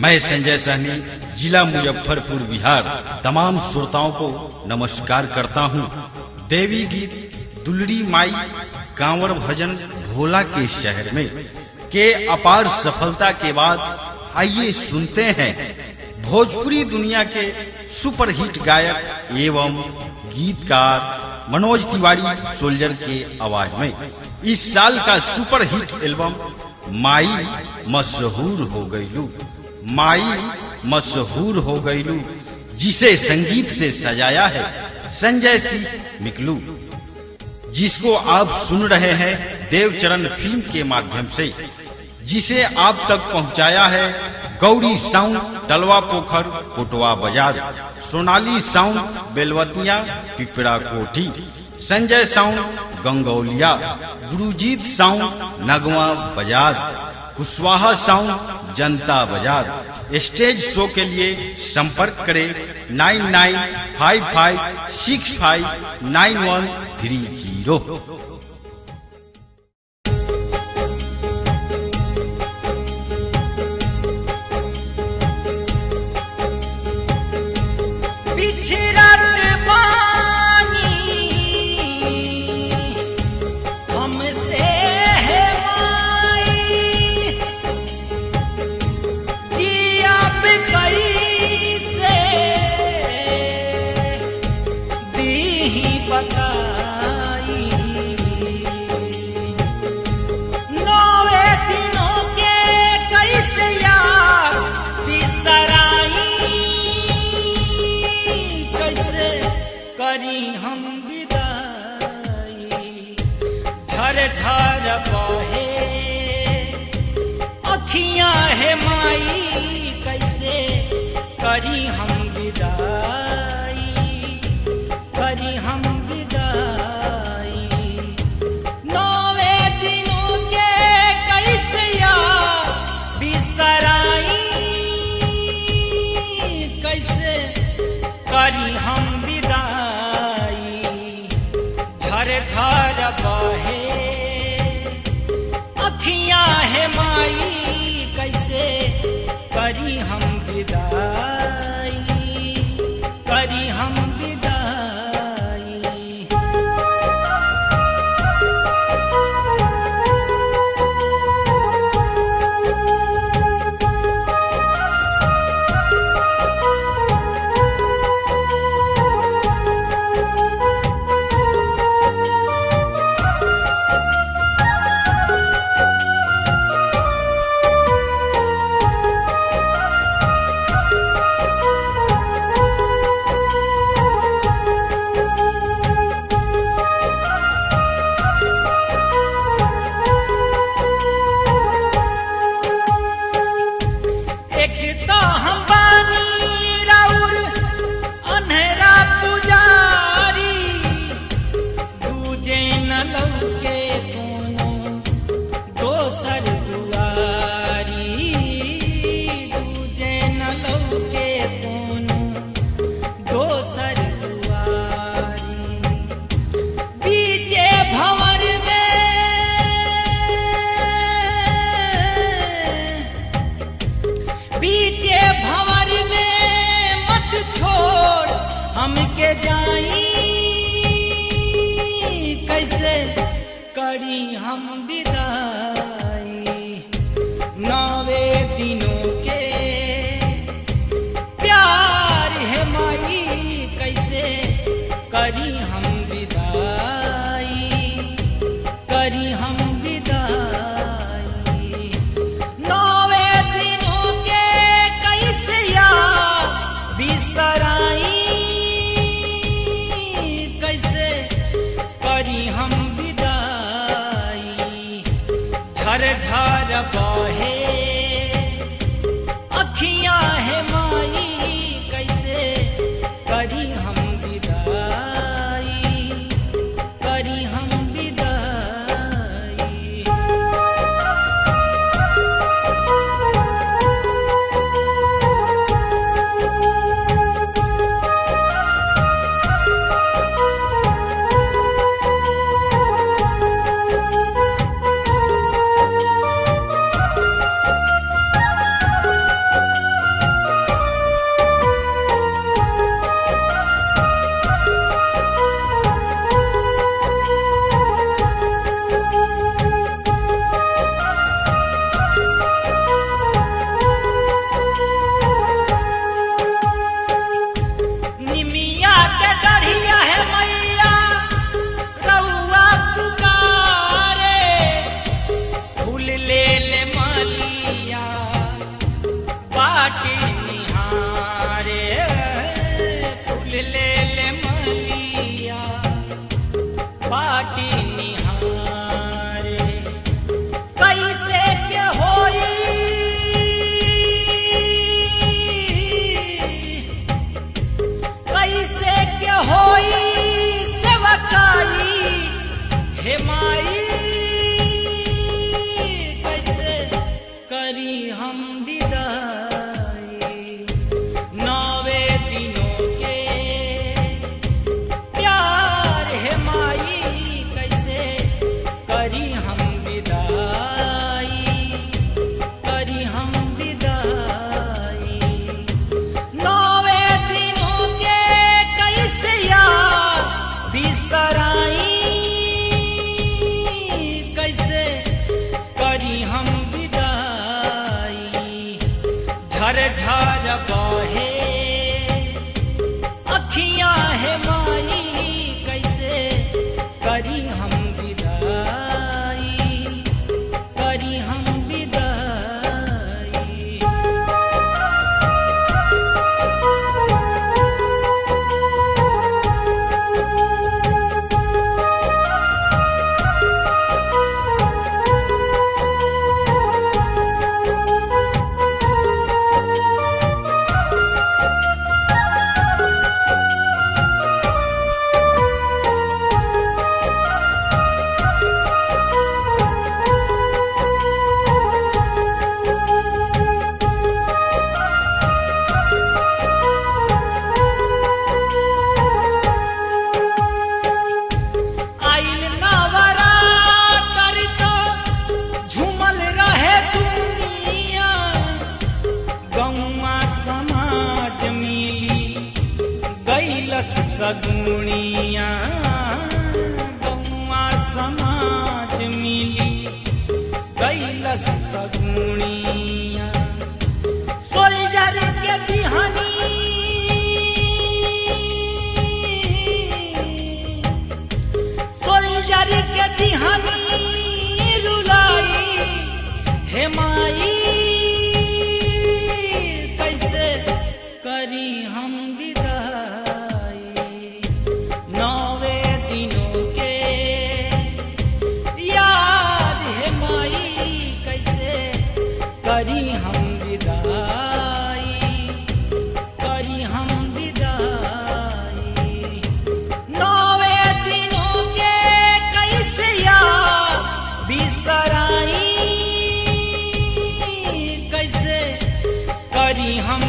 मैं संजय सहनी, जिला मुजफ्फरपुर, बिहार, तमाम श्रोताओं को नमस्कार करता हूँ। देवी गीत दुलड़ी माई कांवड़ भजन भोला के शहर में के अपार सफलता के बाद आइए सुनते हैं भोजपुरी दुनिया के सुपरहिट गायक एवं गीतकार मनोज तिवारी सोल्जर के आवाज में इस साल का सुपरहिट एल्बम माई मशहूर हो गईलू, माई मशहूर हो गईलू, जिसे संगीत से सजाया है संजय सिंह मिकलू, जिसको आप सुन रहे हैं देवचरण फिल्म के माध्यम से, जिसे आप तक पहुंचाया है गौरी साउंड तलवा पोखर कोटवा बाजार, Sonali sound Belwatia Pipra Kothi, Sanjay sound गंगौलिया, Gurjeet sound नगवा बाजार, कुशवाहा साउंड जनता बाजार। स्टेज शो के लिए संपर्क करें 9955659130। करी हम विदाई, करी हम विदाई, नौवे दिनों के कैसे यार बिसराई, कैसे करी हम विदाई, झर झर बहे अखियां है माई, कैसे करी हम विदाई, करी हम विदाई। हमके जाई, कैसे करी हम विदाई, नौवे दिनों के प्यार है माई, कैसे करी हम विदाई, करी हम विदाई, नौवे दिनों के कैसे यार बिसराई, करी हम विदाई। बाटी निहारे फूल ले ले मलिया बाटी निहारे कैसे के होई कैसे के होई सेवकाई हे माई कैसे करी हम विदाई नौवे दिनों के प्यार हे माई कैसे करी हम विदाई करी हम विदाई नौवे दिनों के कैसे यार बिसराई कैसे करी हम विदाई झर झर बहे अखियां है माई कैसे करी हम विदाई करी हम विदाई आइल नवरात्र तो झूमल रहे दुनिया गौवा समाज मिली गैलस सगुनिया गौवा समाज मिली गैलस सगुनिया सोल्जर के दिहानी सोल्जर के दिहानी रुलाई हे माई कैसे करी हम विदाई नौवे दिनों के याद हे माई कैसे करी हम विदाई करी हम विदाई नौवे दिनों के कैसे याद बिसराई कैसे करी हम